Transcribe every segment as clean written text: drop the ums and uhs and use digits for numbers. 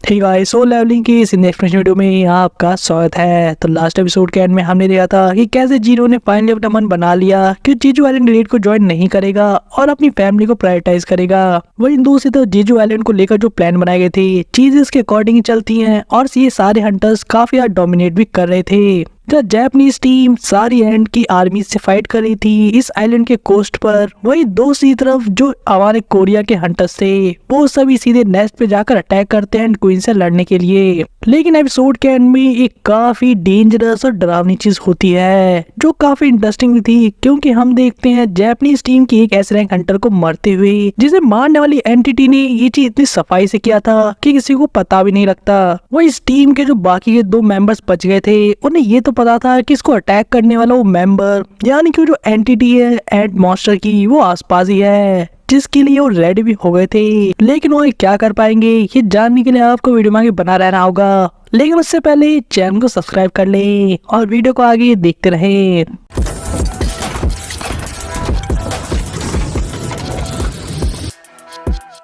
Hey guys, सो levelling की इस next video में आपका स्वागत है। तो लास्ट एपिसोड के एंड में हमने देखा था कि कैसे जीरो ने फाइनली अपना मन बना लिया कि जीजू आइलैंड रेड को ज्वाइन नहीं करेगा और अपनी फैमिली को प्रायोरिटाइज करेगा। वहीं दूसरी तरफ जीजू आइलैंड को लेकर जो प्लान बनाए गए थे चीजें इसके अकॉर्डिंग ही चलती हैं और ये सारे हंटर्स काफी ज्यादा डोमिनेट भी कर रहे थे। जब जापानीज टीम सारी एंड की आर्मी से फाइट कर रही थी इस आइलैंड के कोस्ट पर, वही दूसरी तरफ जो हमारे कोरिया के हंटर्स थे वो सभी सीधे नेस्ट पे जाकर अटैक करते हैं एंड क्वीन से लड़ने के लिए। लेकिन एपिसोड के एंड में एक काफी डेंजरस और डरावनी चीज होती है जो काफी इंटरेस्टिंग भी थी, क्योंकि हम देखते हैं जापानीज टीम की एक एस रैंक हंटर को मरते हुए, जिसे मारने वाली एंटिटी ने ये चीज इतनी सफाई से किया था कि किसी को पता भी नहीं लगता। वो इस टीम के जो बाकी के 2 मेंबर्स बच गए थे उन्हें ये तो पता था कि इसको अटैक करने वाला वो मेंबर यानी कि जो एंटिटी है एंड मॉन्स्टर की वो आसपास ही है, जिसके लिए वो रेडी भी हो गए थे। लेकिन वो क्या कर पाएंगे ये जानने के लिए आपको वीडियो में आगे बना रहना होगा। लेकिन उससे पहले चैनल को सब्सक्राइब कर ले और वीडियो को आगे देखते रहे।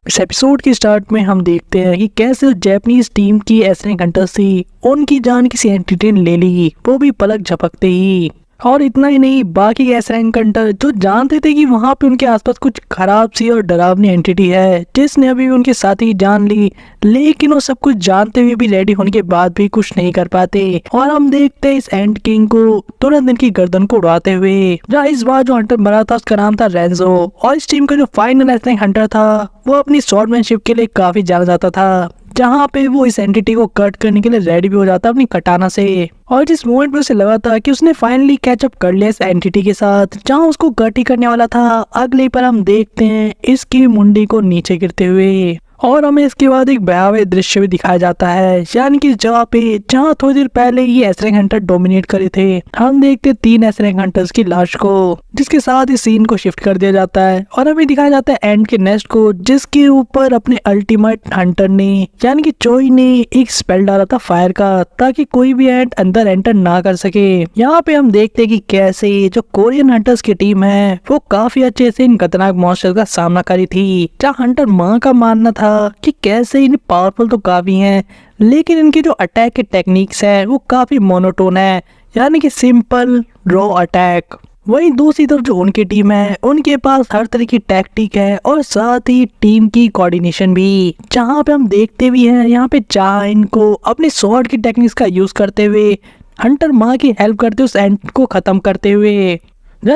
इस एपिसोड के स्टार्ट में हम देखते हैं कि कैसे जापानीज टीम की एस रैंक हंटर्स थी उनकी जान किसी एंटिटी ने ले ली, वो भी पलक झपकते ही। और इतना ही नहीं, बाकी एस रैंक हंटर जो जानते थे कि वहां पे उनके आसपास कुछ खराब सी और डरावनी एंटिटी है जिसने अभी उनके साथ ही जान ली, लेकिन वो सब कुछ जानते हुए भी रेडी होने के बाद भी कुछ नहीं कर पाते। और हम देखते हैं इस एंड किंग को तुरंत इनकी गर्दन को उड़ाते हुए। जहाँ इस बार जो हंटर मरा था उसका नाम था रेंजो, और इस टीम का जो फाइनल एस रैंक हंटर था वो अपनी स्वॉर्डमैनशिप के लिए काफी जाना जाता था, जहाँ पे वो इस एंटिटी को कट करने के लिए रेडी भी हो जाता अपनी कटाना से। और जिस मोमेंट में उसे लगा था कि उसने फाइनली कैचअप कर लिया इस एंटिटी के साथ जहाँ उसको कट ही करने वाला था, अगले पर हम देखते हैं इसकी मुंडी को नीचे गिरते हुए। और हमें इसके बाद एक भयावह दृश्य भी दिखाया जाता है, यानी कि जगह पे जहाँ थोड़ी देर पहले ये एस रैंक हंटर डोमिनेट करे थे, हम देखते 3 एस रैंक हंटर्स की लाश को, जिसके साथ इस सीन को शिफ्ट कर दिया जाता है और हमें दिखाया जाता है एंड के नेस्ट को, जिसके ऊपर अपने अल्टीमेट हंटर ने यानी कि चोई ने एक स्पेल डाला था फायर का, ताकि कोई भी एंड अंदर एंटर ना कर सके। यहाँ पे हम देखते हैं कि कैसे जो कोरियन हंटर्स की टीम है वो काफी अच्छे से इन खतरनाक मॉन्स्टर का सामना करी थी। जहाँ हंटर माँ का मानना था कि कैसे इन पावरफुल तो काफी हैं, लेकिन इनकी जो अटैक के टेक्निक्स है वो काफी मोनोटोन है, यानी कि सिंपल रॉ अटैक। वहीं दूसरी तरफ जो उनकी टीम है उनके पास हर तरह की टैक्टिक है और साथ ही टीम की कोऑर्डिनेशन भी, जहाँ पे हम देखते भी हैं यहाँ पे चाह इनको अपने स्वॉर्ड की टेक्निक्स का यूज करते हुए हंटर माँ की हेल्प करते हुए उस एंट को खत्म करते हुए।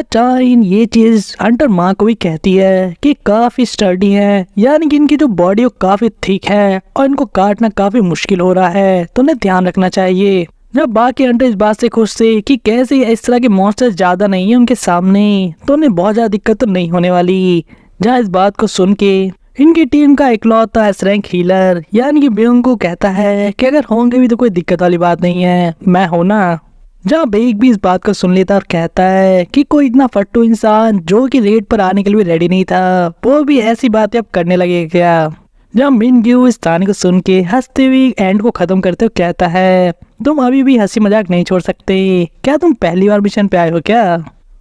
चाइन ये चीज हंटर माँ को भी कहती है कि काफी स्टर्डी है, यानी कि इनकी जो बॉडी वो काफी थिक है और इनको काटना काफी मुश्किल हो रहा है, तो उन्हें ध्यान रखना चाहिए। जब बाकी हंटर इस बात से खुश थे कि कैसे इस तरह के मॉन्स्टर्स ज्यादा नहीं है उनके सामने, तो उन्हें बहुत ज्यादा दिक्कत तो नहीं होने वाली। जहाँ इस बात को सुन के इनकी टीम का इकलौता एस रैंक हीलर यानी कि बेंग को कहता है कि अगर होंगे भी तो कोई दिक्कत वाली बात नहीं है, मैं हूं ना। जहाँ बेग भी इस बात को सुन लेता और कहता है कि कोई इतना फट्टू इंसान जो कि रेड पर आने के लिए रेडी नहीं था वो भी ऐसी बातें अब करने लगे क्या। जहाँ मिनग्यू इस ताने को सुन के हंसते हुए एंड को खत्म करते हुए कहता है, तुम अभी भी हंसी मजाक नहीं छोड़ सकते क्या, तुम पहली बार मिशन पे आए हो क्या।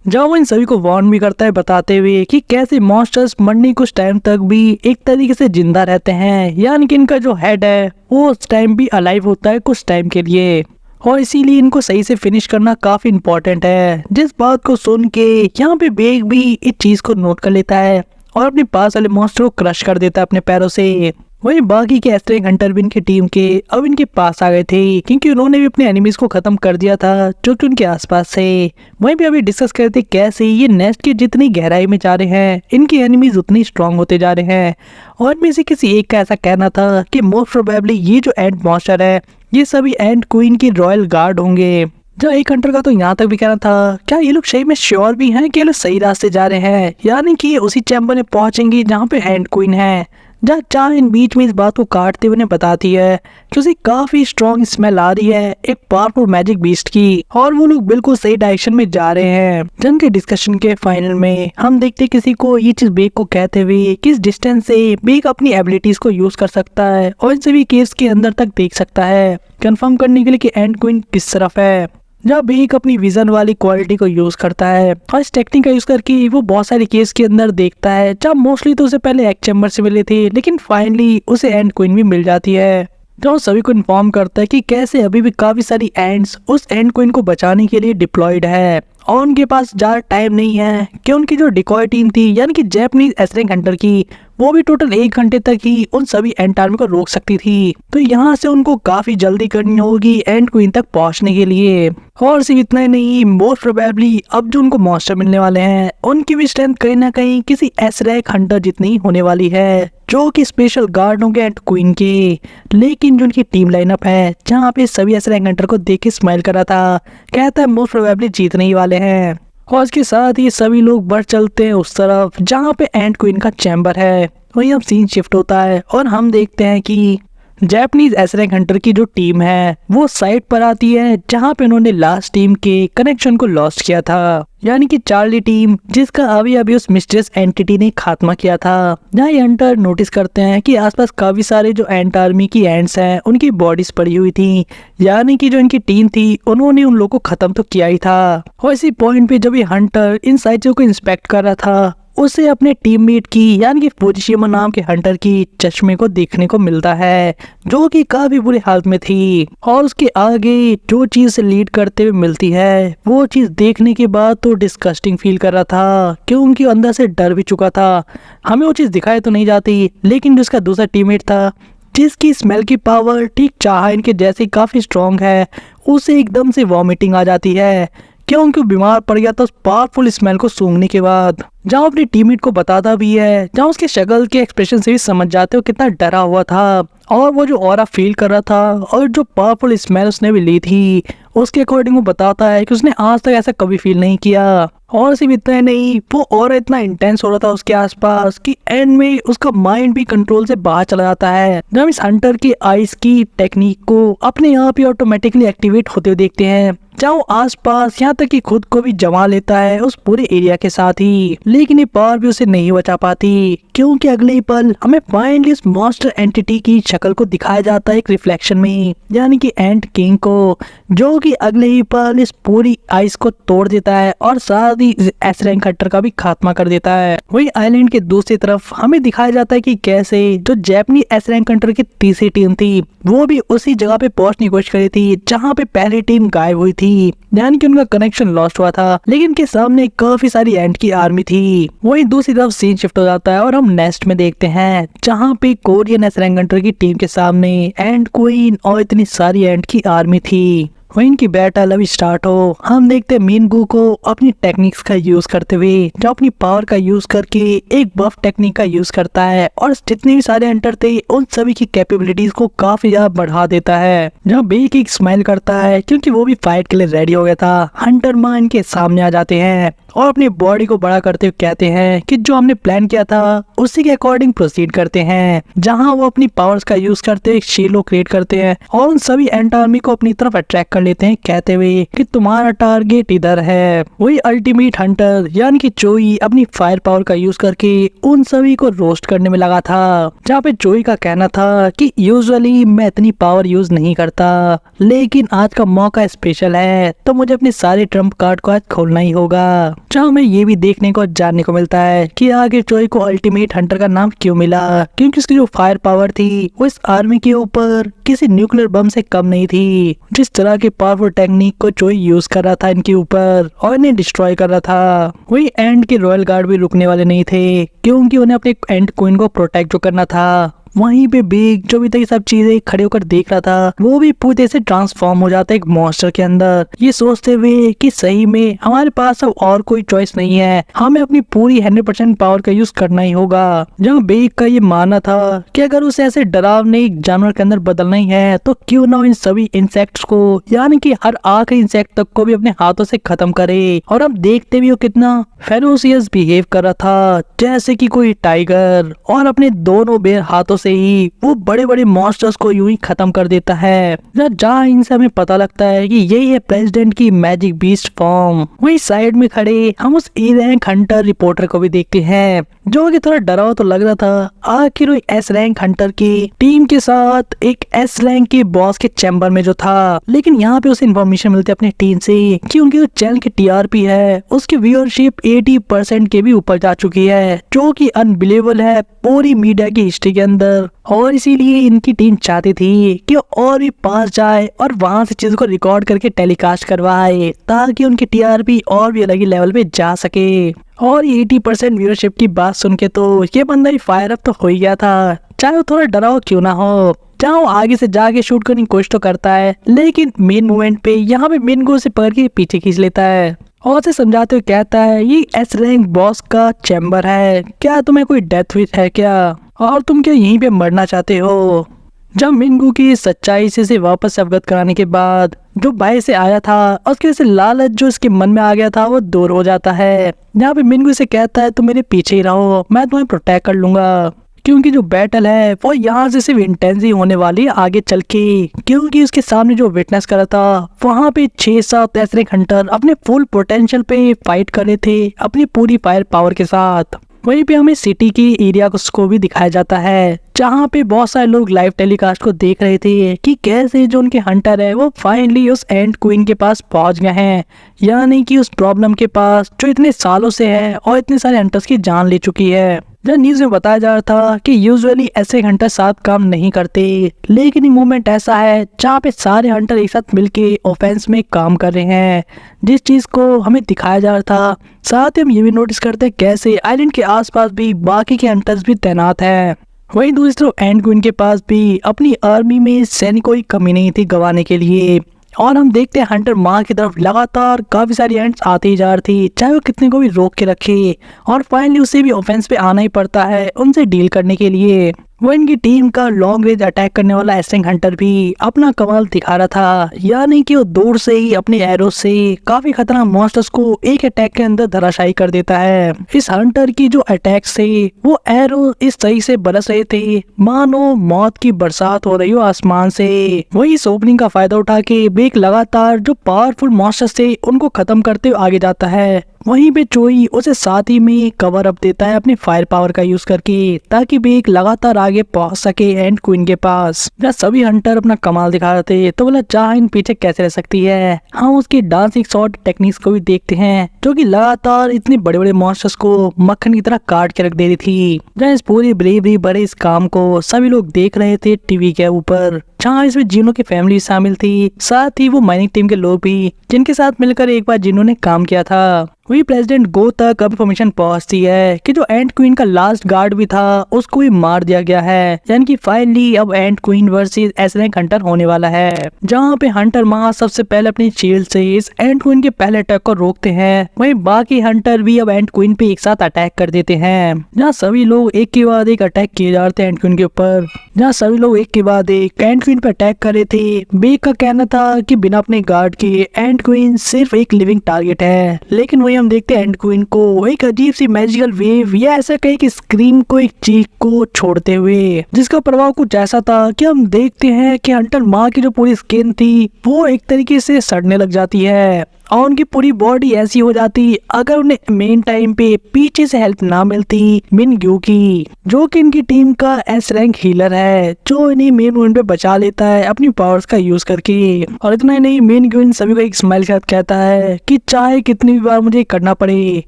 जहाँ वो इन सभी को वार्न भी करता है बताते हुए कि कैसे मॉन्स्टर्स मरने कुछ टाइम तक भी एक तरीके से जिंदा रहते हैं, यानी कि इनका जो हेड है वो उस टाइम भी अलाइव होता है कुछ टाइम के लिए, और इसीलिए इनको सही से फिनिश करना काफी इम्पोर्टेंट है। जिस बात को सुन के यहाँ पे बेग भी इस चीज को नोट कर लेता है और अपने पास वाले मॉन्स्टर को क्रश कर देता है अपने पैरों से। वही बाकी के एस रैंक हंटर भी इनकी टीम के अब इनके पास आ गए थे, क्योंकि उन्होंने भी अपने एनिमीज को खत्म कर दिया था जो कि उनके आसपास थे। वहीं भी अभी डिस्कस करते कैसे ये नेस्ट की जितनी गहराई में जा रहे हैं इनके एनिमीज उतनी स्ट्रांग होते जा रहे हैं। और इनमें से किसी एक का ऐसा कहना था कि मोस्ट प्रोबेबली ये जो एंड मॉन्स्टर है ये सभी एंड क्वीन की रॉयल गार्ड होंगे। जहाँ एक हंटर का तो यहाँ तक भी कहना था क्या ये लोग सही में श्योर भी हैं कि ये लोग सही रास्ते जा रहे हैं, यानी कि ये उसी चैम्बर में पहुंचेंगे जहाँ पे एंड क्वीन है। जहाँ चाह इन बीच में इस बात को काटते हुए बताती है कि उसे काफी स्ट्रॉन्ग स्मेल आ रही है एक पावरफुल मैजिक बीस्ट की, और वो लोग बिल्कुल सही डायरेक्शन में जा रहे हैं। जंग के डिस्कशन के फाइनल में हम देखते किसी को ये चीज बेग को कहते हुए किस डिस्टेंस से बेग अपनी एबिलिटीज को यूज कर सकता है और इन सभी केव्स के अंदर तक देख सकता है, कंफर्म करने के लिए कि एंड क्वीन किस तरफ है। जब बेग अपनी विजन वाली क्वालिटी को यूज करता है और इस टेक्निक का यूज करके वो बहुत सारे केस के अंदर देखता है, जब मोस्टली तो उसे पहले एक चैम्बर से मिले थे लेकिन फाइनली उसे एंड क्वीन भी मिल जाती है। जो सभी को इन्फॉर्म करता है कि कैसे अभी भी काफी सारी एंड्स उस एंड क्वीन को बचाने के लिए डिप्लॉयड है और उनके पास ज्यादा टाइम नहीं है कि उनकी जो डिकॉय टीम थी यानी कि जैपनीज एसरैंक हंटर की, वो भी टोटल 1 घंटे तक ही उन सभी एंट आर्मी को रोक सकती थी। तो यहाँ से उनको काफी जल्दी करनी होगी एंड क्वीन तक पहुंचने के लिए। और सिर्फ इतना ही नहीं, मोस्ट प्रोबेबली अब जो उनको मॉन्स्टर मिलने वाले हैं उनकी भी स्ट्रेंथ कहीं ना कहीं किसी एसरैंक हंटर जितनी होने वाली है, जो कि स्पेशल गार्ड होंगे एंड क्वीन के। लेकिन जो उनकी टीम लाइनअप है जहाँ पे सभी एसरैंक हंटर को देख के स्माइल कर रहा था, कहता है मोस्ट प्रोबेबली जीतने ही वाले हैं। और इसके साथ ही सभी लोग बढ़ चलते हैं उस तरफ जहाँ पे एंड क्वीन का चैम्बर है। वहीं अब सीन शिफ्ट होता है और हम देखते हैं कि जैपनीज एसरैंक हंटर की जो टीम है वो साइड पर आती है जहाँ पे उन्होंने लास्ट टीम के कनेक्शन को लॉस्ट किया था, यानी कि चार्ली टीम जिसका अभी अभी उस मिस्ट्रेस एंटिटी ने खात्मा किया था। जहाँ ये हंटर नोटिस करते हैं कि आसपास काफी सारे जो एंट आर्मी की एंट्स हैं उनकी बॉडीज पड़ी हुई थी, यानी कि जो इनकी टीम थी उन्होंने उन लोगों को खत्म तो किया ही था। और इसी पॉइंट पे जब ये हंटर इन साइटों को इंस्पेक्ट कर रहा था, उसे अपने टीममेट की यानी कि फुजिशिमा नाम के हंटर की चश्मे को देखने को मिलता है जो कि काफी बुरी हालत में थी। और उसके आगे जो चीज से लीड करते हुए मिलती है वो चीज देखने के बाद तो डिस्गस्टिंग फील कर रहा था, क्योंकि अंदर से डर भी चुका था। हमें वो चीज दिखाई तो नहीं जाती, लेकिन जो उसका दूसरा टीममेट था जिसकी स्मेल की पावर ठीक चाहा इनके जैसे काफी स्ट्रॉन्ग है, उसे एकदम से वॉमिटिंग आ जाती है क्योंकि बीमार पड़ गया था उस पावरफुल स्मेल को सूंघने के बाद। जहाँ अपने टीममेट को बताता भी है, जहाँ उसके शक्ल के एक्सप्रेशन से भी समझ जाते हो कितना डरा हुआ था और वो जो ऑरा फील कर रहा था और जो पावरफुल स्मेल उसने भी ली थी उसके अकॉर्डिंग वो बताता है कि उसने आज तक ऐसा कभी फील नहीं किया। और सिर्फ इतना ही नहीं, वो और इतना इंटेंस हो रहा था उसके आसपास कि एंड में उसका माइंड भी कंट्रोल से बाहर चला जाता है। जब इस हंटर की आइस की टेक्निक को अपने आप ही ऑटोमेटिकली एक्टिवेट होते हुए देखते हैं, जहाँ वो आसपास यहाँ तक कि खुद को भी जमा लेता है उस पूरे एरिया के साथ ही, लेकिन ये पावर भी उसे नहीं बचा पाती क्योंकि अगले ही पल हमें फाइनली इस मॉन्स्टर एंटिटी की शक्ल को दिखाया जाता है एक रिफ्लेक्शन में, यानी कि एंट किंग को, जो कि अगले ही पल इस पूरी आइस को तोड़ देता है और साथ ही एसरैंक हंटर का भी खात्मा कर देता है। वही आइलैंड के दूसरी तरफ हमें दिखाया जाता है कि कैसे जो जापानी एसरैंक हंटर की तीसरी टीम थी वो भी उसी जगह पे पहुंचने की कोशिश करी थी जहाँ पे पहली टीम गायब हुई थी, यानी कि उनका कनेक्शन लॉस्ट हुआ था, लेकिन के सामने काफी सारी एंट की आर्मी थी। वही दूसरी तरफ सीन शिफ्ट हो जाता है और हम नेक्स्ट में देखते हैं जहाँ पे कोरियन एसरैंक हंटर की टीम के सामने एंट क्वीन और इतनी सारी एंट की आर्मी थी। वहीं इनकी बैटल अभी स्टार्ट हो, हम देखते हैं मिनगू को अपनी टेक्निक्स का यूज करते हुए, जो अपनी पावर का यूज करके एक बफ टेक्निक का यूज करता है और जितने भी सारे हंटर थे उन सभी की कैपेबिलिटीज को काफी ज्यादा बढ़ा देता है। जहाँ बेक एक स्माइल करता है क्योंकि वो भी फाइट के लिए रेडी हो गया था। हंटर मान के सामने आ जाते हैं और अपनी बॉडी को बड़ा करते हुए कहते हैं कि जो हमने प्लान किया था उसी के अकॉर्डिंग प्रोसीड करते हैं। जहां वो अपनी पावर्स का यूज करते हुए शीलो क्रिएट करते हैं और उन सभी एंट आर्मी को अपनी तरफ अट्रैक्ट कर लेते हैं, कहते हुए कि तुम्हारा टारगेट इधर है। वही अल्टीमेट हंटर यानी कि चोई अपनी फायर पावर का यूज करके उन सभी को रोस्ट करने में लगा था। जहाँ पे चोई का कहना था कि यूजुअली मैं इतनी पावर यूज नहीं करता, लेकिन आज का मौका स्पेशल है तो मुझे अपने सारे ट्रम्प कार्ड को आज खोलना ही होगा। जहाँ हमें ये भी देखने को जानने को मिलता है कि आगे चोई को अल्टीमेट हंटर का नाम क्यों मिला, क्योंकि उसकी जो फायर पावर थी वो इस आर्मी के ऊपर किसी न्यूक्लियर बम से कम नहीं थी। जिस तरह की पावरफुल टेक्निक को चोई यूज कर रहा था इनके ऊपर और इन्हें डिस्ट्रॉय कर रहा था, वही एंड के रॉयल गार्ड भी रुकने वाले नहीं थे क्योंकि उन्हें अपने एंड क्वीन को प्रोटेक्ट जो करना था। वहीं पे बिग जो भी तक सब चीजें खड़े होकर देख रहा था वो भी पूरी तरह से ट्रांसफॉर्म हो जाता है एक मॉन्स्टर के अंदर, ये सोचते हुए कि सही में हमारे पास अब और कोई चॉइस नहीं है, हमें अपनी पूरी 100% पावर का यूज करना ही होगा। जहाँ बिग का ये मानना था कि अगर उसे ऐसे डरावने जानवर के अंदर बदलना ही है तो क्यों ना इन सभी इंसेक्ट्स को यानी कि हर आखिरी इंसेक्ट तक को भी अपने हाथों से खत्म करे। और अब देखते भी वो कितना फेरोसियस बिहेव कर रहा था जैसे कि कोई टाइगर, और अपने दोनों बेर हाथों से ही वो बड़े बड़े मॉन्स्टर्स को यूं ही खत्म कर देता है। जहाँ इनसे हमें पता लगता है कि यही है प्रेसिडेंट की मैजिक बीस्ट फॉर्म। वही साइड में खड़े हम उस ए रैंक हंटर रिपोर्टर को भी देखते हैं जो कि थोड़ा डराव तो लग रहा था। आखिर वो एस रैंक हंटर की टीम के साथ एक एस रैंक के बॉस के चैम्बर में जो था, लेकिन यहाँ पे उसे इन्फॉर्मेशन मिलती है अपनी टीम से कि उनकी जो चैनल की टीआरपी है उसकी व्यूअरशिप 80% के भी ऊपर जा चुकी है, जो कि अनबिलीवेबल है पूरी मीडिया की हिस्ट्री के अंदर। और इसीलिए इनकी टीम चाहती थी कि और भी पास जाए और वहां से चीजों को रिकॉर्ड करके टेलीकास्ट करवाए, ताकि उनकी टीआरपी और भी अलग ही लेवल पे जा सके। और 80% व्यूअरशिप की बात सुन के तो ये बंदा ही फायर अप तो हो ही गया था, चाहे वो थोड़ा डरा हो क्यों ना हो। जहाँ वो आगे से जाके शूट करने की कोशिश तो करता है, लेकिन मेन मूवमेंट पे यहाँ पे मेन गो से पकड़ के पीछे खींच लेता है और उसे समझाते हुए कहता है ये एस रैंक बॉस का चैम्बर है, क्या तुम्हें कोई डेथ विश है क्या, और तुम क्या यहीं पे मरना चाहते हो। जब मिनगू की सच्चाई से वापस अवगत कराने के बाद जो बाहर से आया था और उसके वजह से लालच जो इसके मन में आ गया था वो दूर हो जाता है। यहाँ पे मिनगू से कहता है तुम मेरे पीछे ही रहो, मैं तुम्हें प्रोटेक्ट कर लूंगा, क्योंकि जो बैटल है वो यहाँ से सिर्फ इंटेंस ही होने वाली है आगे चल के, क्योंकि उसके सामने जो विटनेस करा था वहाँ पे 6-7 एस रैंक हंटर अपने फुल पोटेंशियल पे फाइट कर रहे थे अपनी पूरी फायर पावर के साथ। वहीं पे हमें सिटी की एरिया को भी दिखाया जाता है, जहाँ पे बहुत सारे लोग लाइव टेलीकास्ट को देख रहे थे कि कैसे जो उनके हंटर है वो फाइनली उस एंड क्वीन के पास पहुंच गए हैं, यानी कि उस प्रॉब्लम के पास जो इतने सालों से है और इतने सारे हंटर्स की जान ले चुकी है। जब न्यूज में बताया जा रहा था कि यूजुअली ऐसे हंटर साथ काम नहीं करते, लेकिन ये मूवमेंट ऐसा है जहाँ पे सारे हंटर एक साथ मिलके ऑफेंस में काम कर रहे हैं, जिस चीज को हमें दिखाया जा रहा था। साथ ही हम ये भी नोटिस करते हैं कैसे आइलैंड के आसपास भी बाकी के हंटर्स भी तैनात हैं। वहीं दूसरी तरफ एंड क्वीन के पास भी अपनी आर्मी में सैनिकों की कमी नहीं थी गंवाने के लिए, और हम देखते हैं हंटर माँ की तरफ लगातार काफी सारी एंट्स आती ही जा रही थी, चाहे वो कितने को भी रोक के रखे, और फाइनली उसे भी ऑफेंस पे आना ही पड़ता है उनसे डील करने के लिए। वो इनकी टीम का लॉन्ग रेंज अटैक करने वाला एस रैंक हंटर भी अपना कमाल दिखा रहा था, यानी कि वो दूर से ही अपने एरो से काफी खतरनाक मॉन्स्टर्स को एक अटैक के अंदर धराशायी कर देता है। इस हंटर की जो अटैक से वो एरो इस सही से बरस रहे थे मानो मौत की बरसात हो रही हो आसमान से। वही इस ओपनिंग का फायदा उठा के बेक लगातार जो पावरफुल मॉन्स्टर्स थे उनको खत्म करते हुए आगे जाता है। वहीं पे चोई उसे साथ ही में कवर अप देता है अपने फायर पावर का यूज करके, ताकि बेक लगातार आगे पहुंच सके एंड क्वीन के पास। जब सभी हंटर अपना कमाल दिखा रहे थे तो बोला चाह इन पीछे कैसे रह सकती है। हम उसकी डांसिंग शॉट टेक्निक्स को भी देखते हैं, जो कि लगातार इतने बड़े बड़े मॉन्स्टर्स को मक्खन की तरह काट के रख दे रही थी। जहाँ इस पूरी ब्रेवरी बड़े इस काम को सभी लोग देख रहे थे टीवी के ऊपर, जहाँ इसमें जिनों की फैमिली शामिल थी, साथ ही वो माइनिंग टीम के लोग भी जिनके साथ मिलकर एक बार जिनों ने काम किया था। वही प्रेसिडेंट गो तक अब इन्फॉर्मेशन पहुंचती है कि जो एंड क्वीन का लास्ट गार्ड भी था उसको भी मार दिया गया है, यानी कि फाइनली अब and queen versus S rank Hunter होने वाला है, जहां पे हंटर माँ सबसे पहले अपनी शील्ड से इस एंड क्वीन के पहले अटैक को रोकते हैं। वहीं बाकी हंटर भी अब एंड क्वीन पे एक साथ अटैक कर देते हैं, जहाँ सभी लोग एक के बाद एक अटैक किए जा रहे थे एंड क्वीन के ऊपर, जहाँ सभी लोग एक के बाद एक एंड क्वीन पे अटैक कर रहे थे। बेक का कहना था कि बिना अपने गार्ड के एंड क्वीन सिर्फ एक लिविंग टारगेट है, लेकिन वही हम देखते हैं एंड क्वीन को एक अजीब सी मैजिकल वेव या ऐसा कहीं कि स्क्रीम को एक चीख को छोड़ते हुए, जिसका प्रभाव कुछ ऐसा था कि हम देखते हैं कि हंटर माँ की जो पूरी स्किन थी वो एक तरीके से सड़ने लग जाती है और उनकी पूरी बॉडी ऐसी हो जाती अगर उन्हें मेन टाइम पे पीछे से हेल्प ना मिलती मिनग्यू की, जो कि इनकी टीम का एस रैंक हीलर है, जो इन्हें मेन पॉइंट पे बचा लेता है अपनी पावर्स का यूज करके। और इतना ही नहीं, मिनग्यू इन सभी को एक स्माइल के साथ कहता है कि चाहे कितनी भी बार मुझे करना पड़े,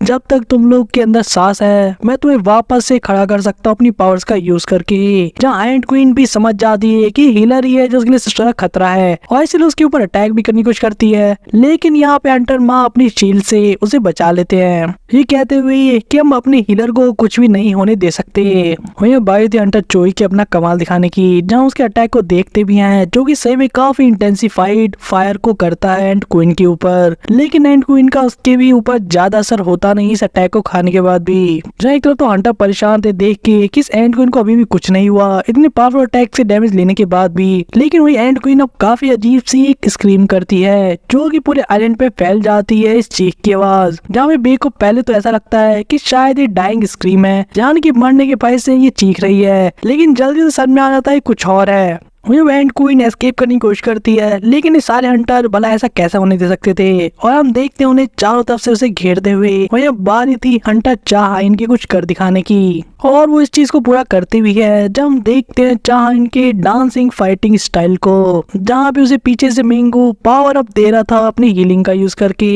जब तक तुम लोग के अंदर सांस है मैं तुम्हें वापस से खड़ा कर सकता हूँ अपनी पावर्स का यूज करके। जहाँ एंड क्वीन भी समझ जाती है कि हीलर ही है जो उसके लिए सबसे ज्यादा खतरा है, और इसलिए उसके ऊपर अटैक भी करने की कोशिश करती है, लेकिन यहाँ पे हंटर माँ अपनी शील्ड से उसे बचा लेते हैं, ये कहते हुए कि हम अपने हीलर को कुछ भी नहीं होने दे सकते। वहीं बारी थी हंटर चोई के अपना कमाल दिखाने की, जहाँ उसके अटैक को देखते भी हैं, जो कि सही में काफी इंटेंसिफाइड फायर को करता है एंड क्वीन के ऊपर, लेकिन एंड क्वीन का उसके भी ऊपर ज्यादा असर होता नहीं इस अटैक को खाने के बाद भी। जहाँ एक तरफ तो हंटर परेशान थे देख के कि इस एंड क्वीन को अभी भी कुछ नहीं हुआ इतने पावरफुल अटैक से डैमेज लेने के बाद भी, लेकिन वही एंड क्वीन अब काफी अजीब सी एक स्क्रीम करती है, जो कि पूरे आइलैंड पे फैल जाती है इस चीख की आवाज। जहाँ पे बे को पहले तो ऐसा लगता है कि शायद ये डाइंग स्क्रीम है, जान की मरने के भय से ये चीख रही है, लेकिन जल्दी से समझ में आ जाता है कुछ और है। वही एंड क्वीन एस्केप करने की कोशिश करती है, लेकिन ये सारे हंटर भला ऐसा कैसा होने दे सकते थे। और हम देखते हैं उन्हें चारों तरफ से उसे घेरते हुए। वही अब बारी थी हंटर चाह इनके कुछ कर दिखाने की, और वो इस चीज को पूरा करती भी है। जब हम देखते हैं चाह इनके डांसिंग फाइटिंग स्टाइल को, जहाँ पे उसे पीछे से मिंगू पावर अप दे रहा था अपनी हीलिंग का यूज करके।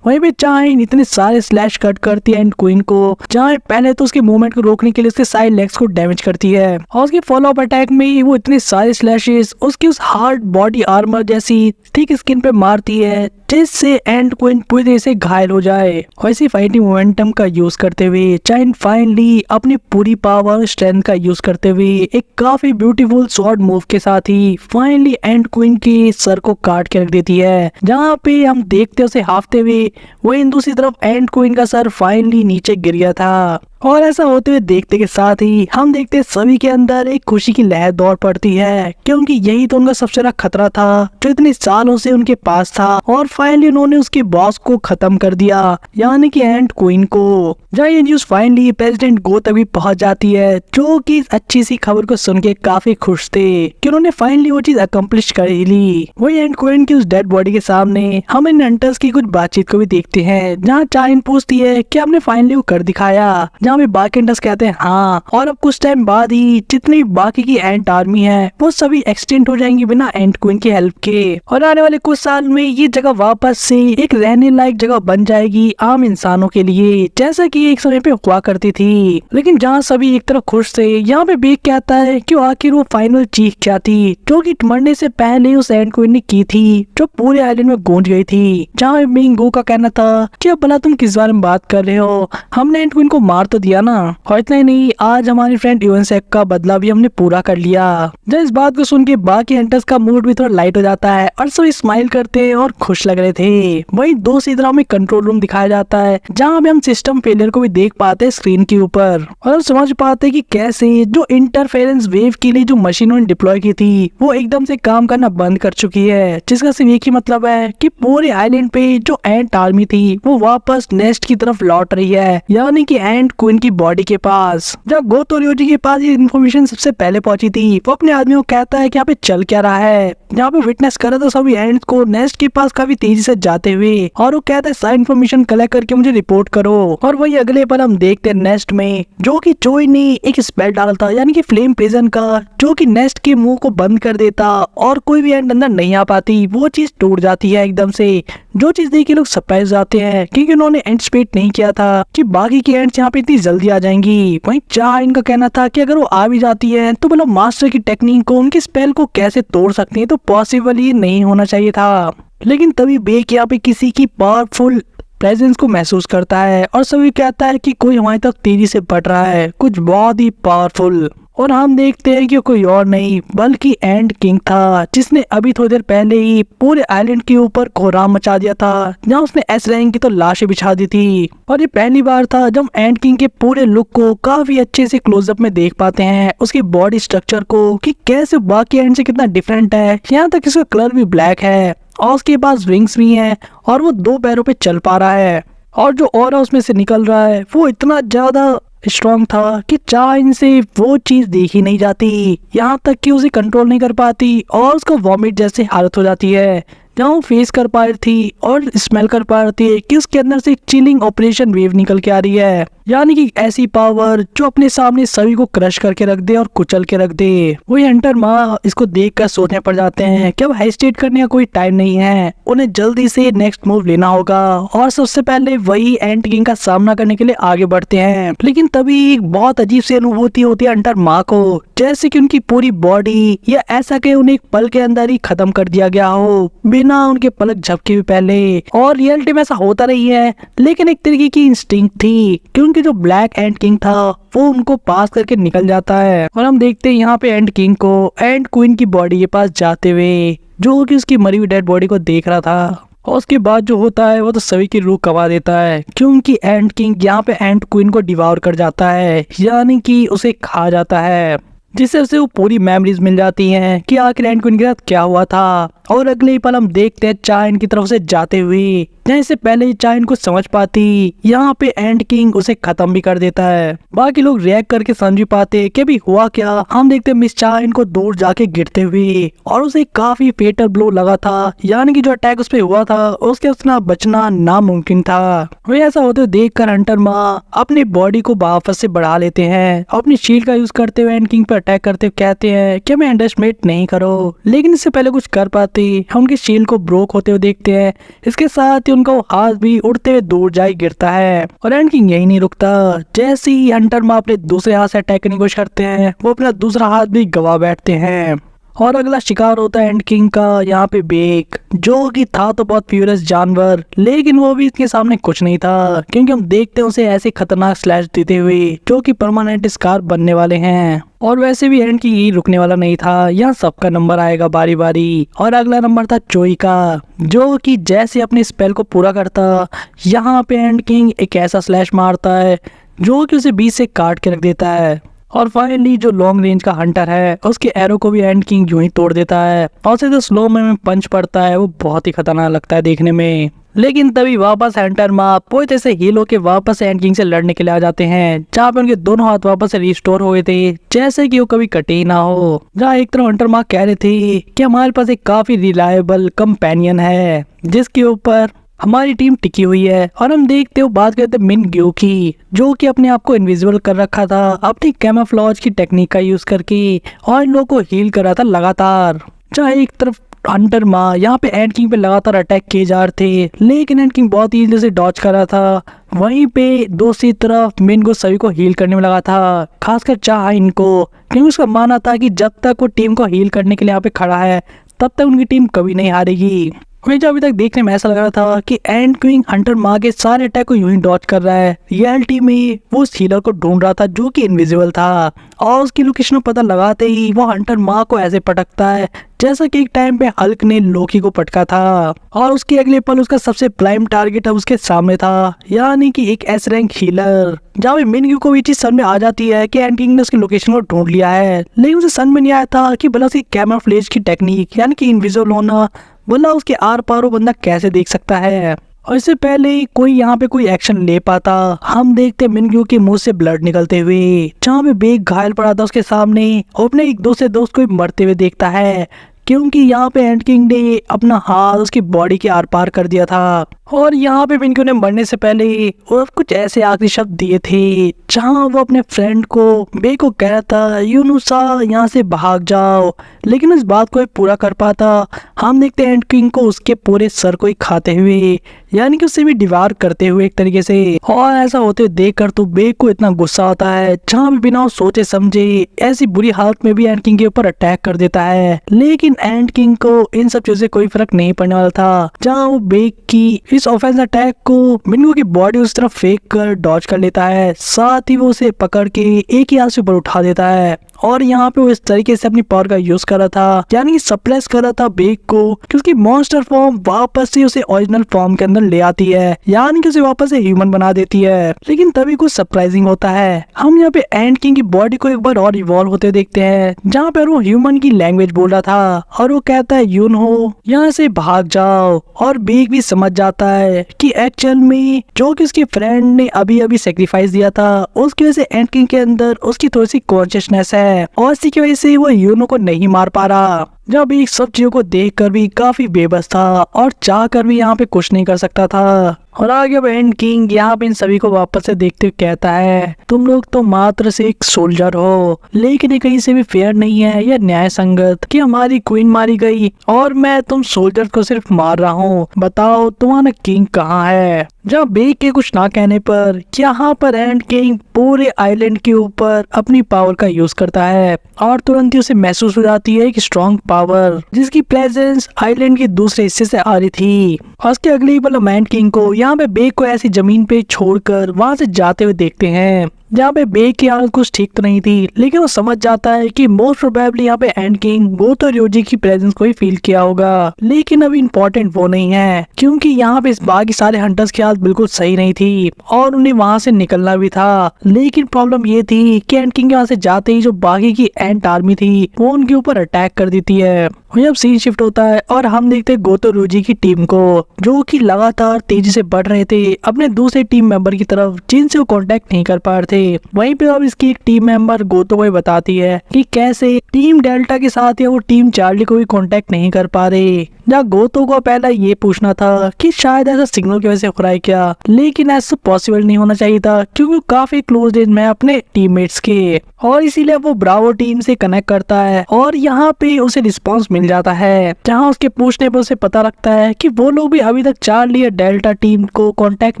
वहीं पे चाह इतने सारे स्लैश कट करती है एंड क्वीन को, जहाँ पहले तो उसके मूवमेंट को रोकने के लिए उसके साइड लेग्स को डैमेज करती है, और उसके फॉलो अप अटैक में वो इतने सारे स्लैशेस उसकी उस हार्ड बॉडी आर्मर जैसी थिक स्किन पे मारती है, जिससे एंड क्वीन पूरी तरह से घायल हो जाए। वैसी फाइटिंग मोमेंटम का यूज करते हुए चाइन फाइनली अपनी पूरी पावर स्ट्रेंथ का यूज करते हुए एक काफी ब्यूटीफुल शॉर्ट मूव के साथ ही फाइनली एंड क्वीन के सर को काट के रख देती है, जहाँ पे हम देखते उसे हाफते हुए। वहीं दूसरी तरफ एंड क्वीन का सर फाइनली नीचे गिर गया था, और ऐसा होते हुए देखते के साथ ही हम देखते सभी के अंदर एक खुशी की लहर दौड़ पड़ती है, क्योंकि यही तो उनका सबसे बड़ा खतरा था जो इतने सालों से उनके पास था। और फाइनली उन्होंने उसके बॉस को खत्म कर दिया, यानी कि एंड क्वीन को। जहाँ ये न्यूज फाइनली प्रेसिडेंट गो तक भी पहुंच जाती है, जो कि इस अच्छी सी खबर को सुन के काफी खुश थे कि उन्होंने फाइनली वो चीज अकम्प्लिश कर ही ली। वही एंड क्वीन की उस डेड बॉडी के सामने हम इन हंटर्स की कुछ बातचीत को भी देखते हैं, जहाँ चाइन पूछती है कि हमने फाइनली वो कर दिखाया, जहाँ पे बाकी हंटर्स कहते हैं हाँ। और अब कुछ टाइम बाद ही जितनी बाकी की एंट आर्मी है वो सभी एक्सटेंड हो जाएंगी बिना एंड क्वीन की हेल्प के, और आने वाले कुछ साल में ये जगह वापस से एक रहने लायक जगह बन जाएगी आम इंसानों के लिए, जैसा कि एक समय पे हुआ करती थी। लेकिन जहाँ सभी एक तरफ खुश थे, यहाँ पे बेक क्या आता है कि आखिर वो फाइनल चीख क्या थी जो कि मरने से पहले उस एंड क्वीन ने की थी, जो पूरे आइलैंड में गूंज गई थी। जहाँ मिंगू का कहना था कि अब भला तुम किस बारे में बात कर रहे हो, हमने एंड क्वीन को मार तो दिया ना। और इतना ही नहीं, आज हमारी फ्रेंड यूएनसेक का बदला भी हमने पूरा कर लिया। जब इस बात को सुन के बाकी हंटर्स का मूड भी थोड़ा लाइट हो जाता है, और सब स्माइल करते और खुश लग रहे थे। वही दूसरी तरफ में कंट्रोल रूम दिखाया जाता है, जहाँ पे हम सिस्टम फेलियर को भी देख पाते हैं स्क्रीन के ऊपर, और हम समझ पाते कि कैसे जो इंटरफेरेंस वेव के लिए जो मशीन उन्होंने डिप्लॉय की थी वो एकदम से काम करना बंद कर चुकी है, जिसका सिर्फ एक ही मतलब है कि पूरे आइलैंड पे जो एंट आर्मी थी वो वापस नेस्ट की तरफ लौट रही है, यानी कि एंड क्वीन की बॉडी के पास। जब गोतो रियोजी के पास ये इन्फॉर्मेशन सबसे पहले पहुंची थी, वो अपने आदमियों को कहता है कि यहाँ पे चल क्या रहा है। जहाँ पे विटनेस कर रहा था सभी एंड्स को नेस्ट के पास काफी तेजी से जाते हुए, और वो कहता है सारी इन्फॉर्मेशन कलेक्ट करके मुझे रिपोर्ट करो। और वही अगले पल हम देखते हैं नेस्ट में जो कि जोई ने एक स्पेल डाला था, यानी कि फ्लेम प्रिजन का, जो कि नेस्ट के मुंह को बंद कर देता और कोई भी एंड अंदर नहीं आ पाती। वो चीज टूट जाती है एकदम से, जो चीज देख के लोग सरप्राइज जाते हैं, क्योंकि उन्होंने एंटिसिपेट नहीं किया था कि बाकी की एंड्स यहाँ पे इतनी जल्दी आ जाएंगी। वहीं चाह इनका कहना था कि अगर वो आ भी जाती है तो मतलब मास्टर की टेक्निक को, उनके स्पेल को कैसे तोड़ सकती है, तो पॉसिबल ही नहीं होना चाहिए था। लेकिन तभी बेक यहाँ पे किसी की पावरफुल प्रेजेंस को महसूस करता है, और सभी कहता है कि कोई हमारी तरफ तेजी से बढ़ रहा है, कुछ बहुत ही पावरफुल। और हम देखते हैं कि कोई और नहीं बल्कि एंड किंग था, जिसने अभी थोड़ी देर पहले ही पूरे आइलैंड के ऊपर कोहराम मचा दिया था, जहां उसने एस रैंक की तो लाशें बिछा दी थी। और ये पहली बार था जब एंड किंग के पूरे लुक को काफी अच्छे से क्लोजअप में देख पाते हैं, उसकी बॉडी स्ट्रक्चर को कि कैसे बाकी एंड से कितना डिफरेंट है। यहाँ तक इसका कलर भी ब्लैक है, और उसके पास विंग्स भी हैं, और वो 2 पैरों पे चल पा रहा है, और जो ऑरा उसमें से निकल रहा है वो इतना ज्यादा स्ट्रॉन्ग था कि चाह इनसे वो चीज देखी नहीं जाती, यहाँ तक कि उसे कंट्रोल नहीं कर पाती, और उसको वॉमिट जैसे हालत हो जाती है, जहाँ वो फेस कर पा रही थी और स्मेल कर पा रही थी कि उसके अंदर से एक चिलिंग ऑपरेशन वेव निकल के आ रही है, यानी कि ऐसी पावर जो अपने सामने सभी को क्रश करके रख दे और कुचल के रख दे। वही हंटर माँ इसको देखकर सोचने पड़ जाते हैं कि अब हेजिटेट करने का कोई टाइम नहीं है, उन्हें जल्दी से नेक्स्ट मूव लेना होगा, और सबसे पहले वही एंट किंग का सामना करने के लिए आगे बढ़ते हैं। लेकिन तभी एक बहुत अजीब सी अनुभूति होती है हंटर माँ को, जैसे कि उनकी पूरी बॉडी या ऐसा कि उन्हें एक पल के अंदर ही खत्म कर दिया गया हो, बिना उनके पलक झपके भी पहले। और रियलिटी में ऐसा होता नहीं है, लेकिन एक तरीके की इंस्टिंक्ट थी, क्योंकि जो ब्लैक एंड किंग था वो उनको पास करके निकल जाता है। और हम देखते हैं यहाँ पे एंड किंग को एंड क्वीन की बॉडी के पास जाते हुए, जो कि उसकी मरी हुई डेड बॉडी को देख रहा था। और उसके बाद जो होता है वो तो सभी की रूह कमा देता है, क्योंकि एंड किंग यहाँ पे एंड क्वीन को डिवाउर कर जाता है, यानी कि उसे खा जाता है, जिससे उसे वो पूरी मेमोरीज मिल जाती हैं कि आखिर एंड क्वीन के साथ क्या हुआ था। और अगले ही पल हम देखते हैं चाह इनकी तरफ से जाते हुए, जहाँ इससे पहले चाइन को समझ पाती, यहाँ पे एंड किंग उसे खत्म भी कर देता है। बाकी लोग रिएक्ट करके समझ भी पाते कि अभी हुआ क्या। हम देखते हैं मिस चाइन को दूर जाके गिरते हुए और उसे काफी फेटल ब्लो लगा था, यानी कि जो अटैक उस पे हुआ था उसके उसना बचना नामुमकिन था। वे ऐसा होते देखकर हंटर माँ अपनी बॉडी को वापस से बढ़ा लेते हैं, अपनी शील्ड का यूज करते हुए एंड किंग पर अटैक करते हुए कहते हैं कि हमें अंडरएस्टिमेट नहीं करो, लेकिन इससे पहले कुछ कर पाते हम उनकी शील्ड को ब्रोक होते हुए देखते हैं। इसके साथ ही उनका वो हाथ भी उड़ते हुए दूर जाए गिरता है और एंड किंग यही नहीं रुकता। जैसे ही हंटर माँ अपने दूसरे हाथ से अटैक करने की कोशिश करते हैं वो अपना दूसरा हाथ भी गवा बैठते हैं और अगला शिकार होता है एंड किंग का, यहाँ पे बेक, जो कि था तो बहुत फ्यूरियस जानवर, लेकिन वो भी इसके सामने कुछ नहीं था, क्योंकि हम देखते हैं उसे ऐसे खतरनाक स्लैश देते हुए जो कि परमानेंट स्कार बनने वाले हैं। और वैसे भी एंड किंग यही रुकने वाला नहीं था, यहाँ सबका नंबर आएगा बारी बारी और अगला नंबर था चोई का, जो कि जैसे अपने स्पेल को पूरा करता यहाँ पे एंड किंग एक ऐसा स्लैश मारता है जो कि उसे बीच से काट के रख देता है। और फाइनली जो लॉन्ग रेंज का हंटर है उसके एरो को भी एंड किंग यूं ही तोड़ देता है और उसे जो स्लो में पंच पड़ता है वो बहुत ही खतरनाक लगता है देखने में। लेकिन तभी वापस हंटर माँ पूरी तरह से हील होके वापस एंड किंग से लड़ने के लिए आ जाते हैं, जहाँ पे उनके दोनों हाथ वापस से रिस्टोर हो गए थे जैसे कि वो कभी कटे ही ना हो। जहाँ एक तरफ हंटर माँ कह रहे थे कि हमारे पास एक काफी रिलायबल कंपेनियन है जिसके ऊपर हमारी टीम टिकी हुई है, और हम देखते हो बात करते मिन ग्यू की, जो कि अपने आप को इनविजिबल कर रखा था अपनी कैमोफ्लेज की टेक्निक का यूज करके और इन लोगों को हील कर रहा था लगातार। चाहे एक तरफ हंटर माँ यहाँ पे एंड किंग पे लगातार अटैक किए जा रहे थे, लेकिन एंड किंग बहुत इजीली से डॉज कर रहा था। वहीं पे दूसरी तरफ मिन को सभी को हील करने में लगा था, खासकर चाह इनको, क्योंकि उसका मानना था कि जब तक वो टीम को हील करने के लिए यहाँ पे खड़ा है तब तक उनकी टीम कभी नहीं हारेगी। मुझे अभी तक देखने में ऐसा लग रहा था कि एंड किंग हंटर माँ के सारे अटैक को यूं ही डॉज कर रहा है, रियलिटी में वो उस हीलर को ढूंढ रहा था जो कि इनविजिबल था, और उसकी लोकेशन पता लगाते ही वो हंटर माँ को ऐसे पटकता है जैसा कि एक टाइम पे हल्क ने लोकी को पटका था, और उसके अगले पल उसका सबसे प्राइम टारगेट अब उसके सामने था, यानी कि एक एस रैंक हीलर। जहाँ पे मिन को ये चीज समझ में आ जाती है कि एंड किंग ने उसकी लोकेशन को ढूंढ लिया है, लेकिन उसे समझ में नहीं आया था कि भला उसकी कैमोफ्लेज की टेक्निक यानी कि इनविजिबल होना बोला उसके आर पार वो बंदा कैसे देख सकता है। और इससे पहले कोई यहाँ पे कोई एक्शन ले पाता, हम देखते मिनग्यू के मुंह से ब्लड निकलते हुए, जहाँ पे बेग घायल पड़ा था उसके सामने और अपने एक दूसरे दोस्त को मरते हुए देखता है, क्योंकि यहाँ पे एंड किंग ने अपना हाथ उसकी बॉडी के आर पार कर दिया था। और यहाँ पे मिनग्यू ने मरने से पहले और कुछ ऐसे आखिरी शब्द दिए थे जहाँ वो अपने फ्रेंड को बे को कह रहा था यूनुसा यहाँ से भाग जाओ, लेकिन इस बात को पूरा कर पाता हम देखते हैं एंड किंग को उसके पूरे सर को ही खाते हुए, यानी कि उससे भी डिवार करते हुए एक तरीके से। और ऐसा होते देख कर तो बे को इतना गुस्सा आता है, जहाँ भी बिना सोचे समझे ऐसी बुरी हालत में भी एंड किंग के ऊपर अटैक कर देता है, लेकिन एंड किंग को इन सब चीजों से कोई फर्क नहीं पड़ने वाला था। जहाँ वो बे की इस ऑफेंस अटैक को मिनगू की बॉडी उस तरफ फेंक कर डॉज कर लेता है, साथ ही वो उसे पकड़ के एक ही हाथ से ऊपर उठा देता है, और यहाँ पे वो इस तरीके से अपनी पावर का यूज कर रहा था, यानी कि सप्रेस कर रहा था बेग को, कि उसकी मॉन्स्टर फॉर्म वापस से उसे ओरिजिनल फॉर्म के अंदर ले आती है, यानी कि उसे वापस से ह्यूमन बना देती है। लेकिन तभी कुछ सरप्राइजिंग होता है, हम यहाँ पे एंड किंग की बॉडी को एक बार और इवॉल्व होते देखते हैं, जहाँ पे वो ह्यूमन की लैंग्वेज बोल रहा था और वो कहता है यूनो यहाँ से भाग जाओ, और बेग भी समझ जाता है कि एक्चुअल में जो कि उसके फ्रेंड ने अभी अभी सेक्रीफाइस दिया था उसकी वजह से एंड किंग के अंदर उसकी थोड़ी सी कॉन्शियसनेस है, और इसी की वजह से वो यूनो को नहीं मार पा रहा। जब एक सब चीजों को देख कर भी काफी बेबस था और चाह कर भी यहाँ पे कुछ नहीं कर सकता था। और आगे अब एंड किंग यहाँ पे इन सभी को वापस से देखते हुए कहता है तुम लोग तो मात्र से एक सोल्जर हो, लेकिन ये कहीं से भी फेयर नहीं है या न्याय संगत कि हमारी क्वीन मारी गई और मैं तुम सोल्जर को सिर्फ मार रहा हूँ। बताओ तुम्हारा किंग कहाँ है। जब बेग के कुछ ना कहने पर यहाँ पर एंड किंग पूरे आइलैंड के ऊपर अपनी पावर का यूज करता है, और तुरंत ही उसे महसूस हो जाती है एक स्ट्रॉन्ग पावर जिसकी प्रेजेंस आइलैंड के दूसरे हिस्से से आ रही थी। और उसके अगले ही पल एंड किंग को यहाँ पे बेग को ऐसी जमीन पे छोड़कर वहां से जाते हुए देखते हैं, जहाँ पे बे की हालत कुछ ठीक तो नहीं थी, लेकिन वो समझ जाता है कि मोस्ट प्रोबेबली यहाँ पे एंड किंग गोतो रोजी की प्रेजेंस को ही फील किया होगा। लेकिन अभी इम्पोर्टेंट वो नहीं है, क्योंकि यहाँ पे इस बाकी सारे हंटर्स की हालत बिल्कुल सही नहीं थी और उन्हें वहां से निकलना भी था। लेकिन प्रॉब्लम ये थी कि एंड किंग यहाँ से जाते ही जो बाकी की एंट आर्मी थी वो उनके ऊपर अटैक कर देती है। जब सीन शिफ्ट होता है और हम देखते हैं गोतो रोजी की टीम को, जो कि लगातार तेजी से बढ़ रहे थे अपने दूसरे टीम मेंबर की तरफ, जिनसे वो कांटेक्ट नहीं कर पा रहे थे। वहीं पे अब इसकी एक टीम मेंबर गोतो को बताती है कि कैसे टीम डेल्टा के साथ या वो टीम चार्ली को भी कांटेक्ट नहीं कर पा रहे। जहाँ गोतो को पहला ये पूछना था कि शायद ऐसा सिग्नल की वजह से हो रहा है क्या, लेकिन ऐसा पॉसिबल नहीं होना चाहिए था क्योंकि काफी क्लोज रेंज में अपने टीममेट्स के, और इसीलिए वो ब्रावो टीम से कनेक्ट करता है और यहाँ पे उसे रिस्पांस मिल जाता है। जहाँ उसके पूछने पर उसे पता लगता है कि वो लोग भी अभी तक चार्ली या डेल्टा टीम को कांटेक्ट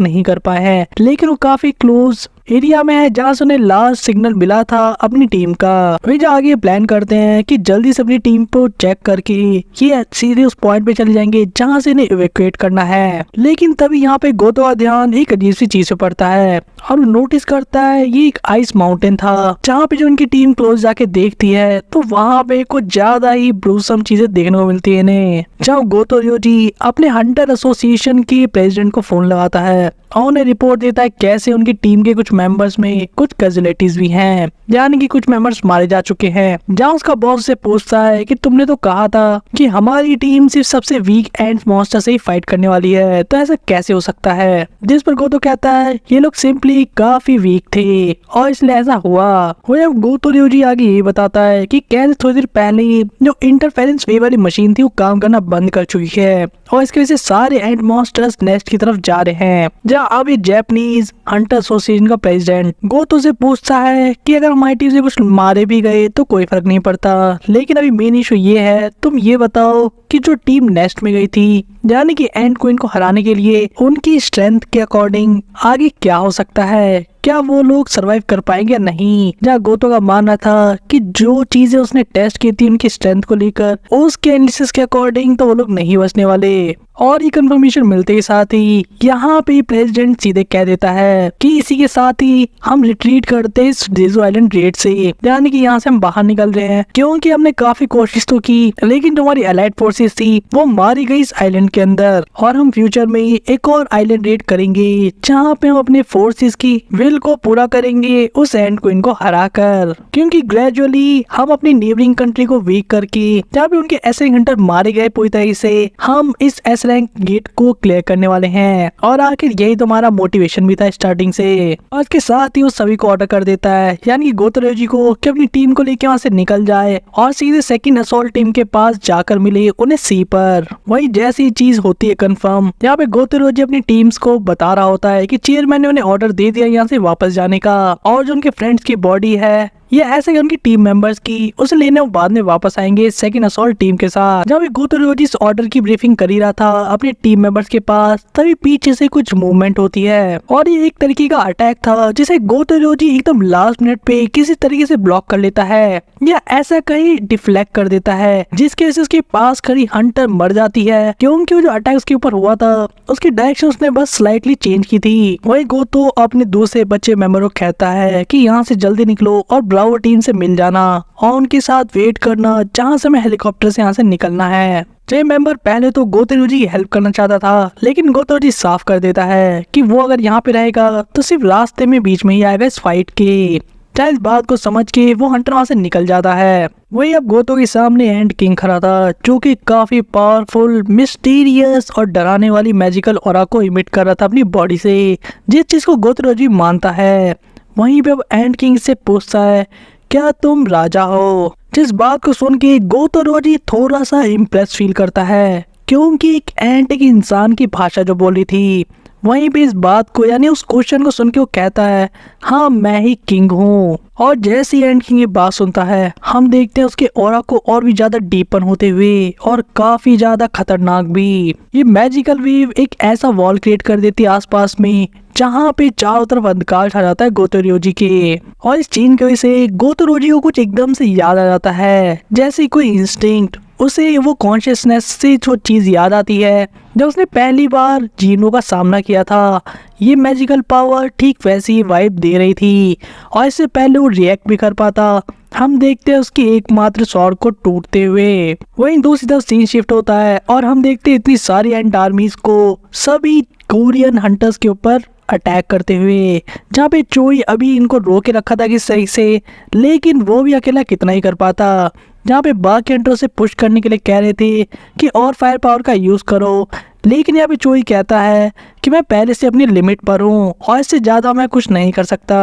नहीं कर पाए हैं, लेकिन वो काफी क्लोज एरिया में है जहाँ से उन्हें लास्ट सिग्नल मिला था अपनी टीम का। वे जो आगे प्लान करते हैं कि जल्दी से अपनी टीम को चेक करके ये सीधे उस पॉइंट पे चले जाएंगे जहाँ से इन्हें इवैक्यूएट करना है। लेकिन तभी यहाँ पे गोतो का ध्यान एक अजीब सी चीज पे पड़ता है और नोटिस करता है ये एक आइस माउंटेन था। जहाँ पे जो उनकी टीम क्लोज जाके देखती है तो वहाँ पे कुछ ज्यादा ही ब्रूसम चीजें देखने को मिलती है इन्हें। जहाँ गोतो रोजी अपने हंटर एसोसिएशन के प्रेसिडेंट को फोन लगाता है और उन्हें रिपोर्ट देता है कैसे उनकी टीम के कुछ मेंबर्स में कुछ कैजुअलिटीज भी हैं, यानी कि कुछ मेंबर्स मारे जा चुके हैं। जहाँ उसका बॉस से पूछता है कि तुमने तो कहा था कि हमारी टीम सिर्फ सबसे वीक एंड मॉन्स्टर से ही फाइट करने वाली है, तो ऐसा कैसे हो सकता है। जिस पर गोतो कहता है ये लोग सिंपली काफी वीक थे और इसलिए ऐसा हुआ। गोतो रोजी आगे ये बताता है कि कैसे थोड़ी देर पहले जो इंटरफेरेंस वेव वाली मशीन थी वो काम करना बंद कर चुकी है और इसकी वजह से सारे एंड मॉन्स्टर्स नेस्ट की तरफ जा रहे हैं। अब ये जापानीज हंटर एसोसिएशन का प्रेसिडेंट गोतो से पूछता है कि अगर हमारी टीम से कुछ मारे भी गए तो कोई फर्क नहीं पड़ता, लेकिन अभी मेन इशू ये है, तुम ये बताओ कि जो टीम नेस्ट में गई थी यानी कि एंड क्वीन को हराने के लिए, उनकी स्ट्रेंथ के अकॉर्डिंग आगे क्या हो सकता है, क्या वो लोग सरवाइव कर पाएंगे या नहीं। जहाँ गोतो का मानना था कि जो चीजें उसने टेस्ट की थी उनकी स्ट्रेंथ को लेकर, उसके एनालिसिस के अकॉर्डिंग तो वो लोग नहीं बचने वाले। और ये कंफर्मेशन मिलते ही साथ ही यहाँ पे प्रेसिडेंट सीधे कह देता है कि इसी के साथ ही हम रिट्रीट करते हैं इस डेजो आइलैंड रेड से, यानी कि यहाँ से हम बाहर निकल रहे हैं, क्योंकि हमने काफी कोशिश तो की लेकिन जो हमारी अलाइड फोर्सेस थी वो मारी गई इस आइलैंड के अंदर, और हम फ्यूचर में एक और आइलैंड रेड करेंगे जहाँ पे हम अपने फोर्सेस की विल को पूरा करेंगे उस एंड क्वीन को हराकर, क्योंकि ग्रेजुअली हम अपनी नेबरिंग कंट्री को वीक करके जहाँ पे उनके ऐसे हंटर मारे गए पूरी तरह से, हम इस रैंक गेट को क्लियर करने वाले हैं। और आखिर यही तो हमारा मोटिवेशन भी था स्टार्टिंग से। और इसके साथ ही वो सभी को ऑर्डर कर देता है, यानी कि गोतो रोजी को, कि अपनी टीम को लेके वहाँ से निकल जाए और सीधे सेकंड असॉल्ट टीम के पास जाकर मिले उन्हें सी पर। वही जैसी चीज होती है कंफर्म, यहाँ पे गोतो रोजी अपनी टीम्स को बता रहा होता है कि चेयरमैन ने उन्हें ऑर्डर दे दिया यहाँ से वापस जाने का, और जो उनके फ्रेंड्स की बॉडी है ये ऐसे कि उनकी टीम मेंबर्स की, उसे लेने वो बाद में वापस आएंगे सेकंड असॉल्ट टीम के साथ। जब गोतो रोजी इस ऑर्डर की ब्रीफिंग कर ही रहा था अपने टीम मेंबर्स के पास, तभी पीछे से कुछ मूवमेंट होती है और ये एक तरीके का अटैक था जिसे गोतो रोजी एकदम लास्ट मिनट पे किसी तरीके से ब्लॉक कर लेता है या ऐसा कहीं डिफ्लेक्ट कर देता है, जिसके वजह से उसके पास खड़ी हंटर मर जाती है, क्योंकि जो अटैक उसके ऊपर हुआ था उसकी डायरेक्शन उसने बस स्लाइटली चेंज की थी। वही गोतो अपने दूसरे बच्चे मेंबर को कहता है कि यहाँ से जल्दी निकलो और ब्रावो टीम से मिल जाना और उनके साथ वेट करना जहाँ से हमें हेलीकॉप्टर से यहाँ से निकलना है। ये मेंबर पहले तो गोतो रोजी की हेल्प करना चाहता था, लेकिन गोतो रोजी साफ कर देता है कि वो अगर यहाँ पे रहेगा तो सिर्फ रास्ते में बीच में ही आएगा इस फाइट के। चाहे इस बात को समझ के वो हंटर वहाँ से निकल जाता है। वही अब गोतो के सामने एंड किंग खड़ा था, जो कि काफी पावरफुल, मिस्टीरियस और डराने वाली मैजिकल ऑरा को इमिट कर रहा था अपनी बॉडी से, जिस चीज को गोतो रोजी मानता है। वहीं पे अब एंड किंग से पूछता है क्या तुम राजा हो, जिस बात को सुन के गोतो रोजी थोड़ा सा इम्प्रेस फील करता है, क्योंकि एक एंट एक इंसान की भाषा जो बोल रही थी। वहीं पे इस बात को यानी उस क्वेश्चन को सुन के वो कहता है हाँ मैं ही किंग हूँ। और जैसे ही एंड किंग ये बात सुनता है, हम देखते हैं उसके ऑरा को और भी ज्यादा डीपन होते हुए और काफी ज्यादा खतरनाक भी। ये मैजिकल वेव एक ऐसा वॉल क्रिएट कर देती है आसपास में, जहाँ पे चारों तरफ अंधकार छा जाता है गोतो रोजी के। और इस चीन की वजह से गोतो रोजी को कुछ एकदम से याद आ जाता है, जैसे कोई इंस्टिंक्ट उसे वो कॉन्शियसनेस से जो चीज़ याद आती है जब उसने पहली बार जीनो का सामना किया था। ये मैजिकल पावर ठीक वैसी ही वाइब दे रही थी और इससे पहले वो रिएक्ट भी कर पाता। हम देखते हैं उसकी एकमात्र स्वॉर्ड को टूटते हुए। वहीं दूसरी तरफ सीन शिफ्ट होता है और हम देखते हैं इतनी सारी एंट आर्मीज को सभी कोरियन हंटर्स के ऊपर अटैक करते हुए, जहाँ पे चोई अभी इनको रोके रखा था कि सही से, लेकिन वो भी अकेला कितना ही कर पाता। जहाँ पे बाकी हंटर से पुश करने के लिए कह रहे थे कि और फायर पावर का यूज़ करो, लेकिन यहाँ पे चोई कहता है कि मैं पहले से अपनी लिमिट पर हूँ और इससे ज़्यादा मैं कुछ नहीं कर सकता।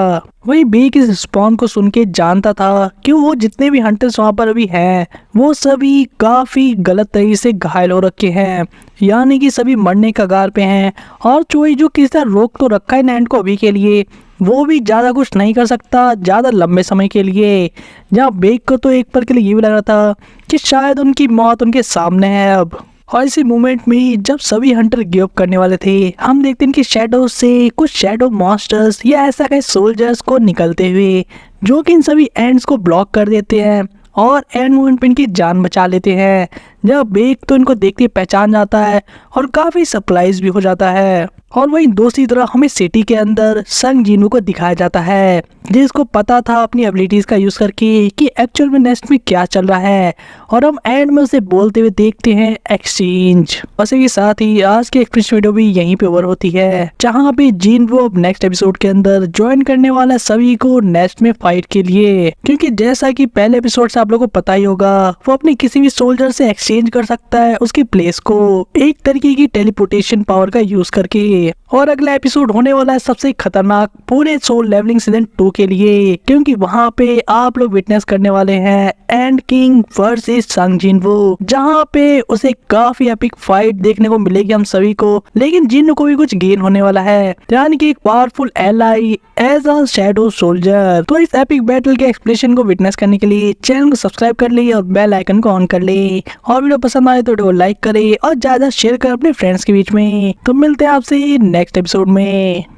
वही बेक इस रिस्पॉन्स को सुन के जानता था कि वो जितने भी हंटर्स वहाँ पर अभी हैं वो सभी काफ़ी गलत तरीके से घायल हो रखे हैं, यानी कि सभी मरने कगार पे हैं। और चोई जो किसी तरह रोक तो रखा है नैंड को अभी के लिए, वो भी ज़्यादा कुछ नहीं कर सकता ज़्यादा लंबे समय के लिए। जहाँ बेक को तो एक पल के लिए ये भी लग रहा था कि शायद उनकी मौत उनके सामने है अब। और इसी मोमेंट में जब सभी हंटर गिव अप करने वाले थे, हम देखते हैं कि शैडो से कुछ शैडो मॉन्स्टर्स या ऐसा कई सोल्जर्स को निकलते हुए, जो कि इन सभी एंड्स को ब्लॉक कर देते हैं और एंड मोमेंट पे इनकी जान बचा लेते हैं। जब बेक तो इनको देखते पहचान जाता है और काफ़ी सरप्राइज भी हो जाता है। और वहीं दूसरी तरफ हमें सिटी के अंदर संग जीनू को दिखाया जाता है, जिसको पता था अपनी एबिलिटीज का यूज करके कि एक्चुअल में नेस्ट में क्या चल रहा है, और हम एंड में उसे बोलते हुए देखते हैं एक्सचेंज। उसी के साथ ही आज की एक्सप्रेस वीडियो भी यहीं पे ओवर होती है, जहाँ पे जीन वो अब नेक्स्ट एपिसोड के अंदर ज्वाइन करने वाला सभी को नेस्ट में फाइट के लिए, क्योंकि जैसा कि पहले एपिसोड से आप लोगों को पता ही होगा, वो अपने किसी भी सोल्जर से एक्सचेंज कर सकता है उसकी प्लेस को एक तरीके की टेलीपोर्टेशन पावर का यूज करके। और अगला एपिसोड होने वाला है सबसे खतरनाक पूरे सोल लेवलिंग सीजन 2 के लिए, क्योंकि वहां पे आप लोग विटनेस करने वाले हैं एंड किंग वर्सेस संग जिनवो, जहां पे उसे काफी एपिक फाइट देखने को मिलेगी हम सभी को, लेकिन जिन को भी कुछ गेन होने वाला है, यानी कि एक powerful ally as a shadow soldier. तो इस एपिक बैटल के एक्सप्लेनेशन को विटनेस करने के लिए चैनल को सब्सक्राइब कर ले और बेल आइकन को ऑन कर ले, और वीडियो पसंद आए तो वीडियो लाइक करे और ज्यादा शेयर कर अपने फ्रेंड्स के बीच में। तो मिलते हैं आपसे नेक्स्ट एपिसोड में।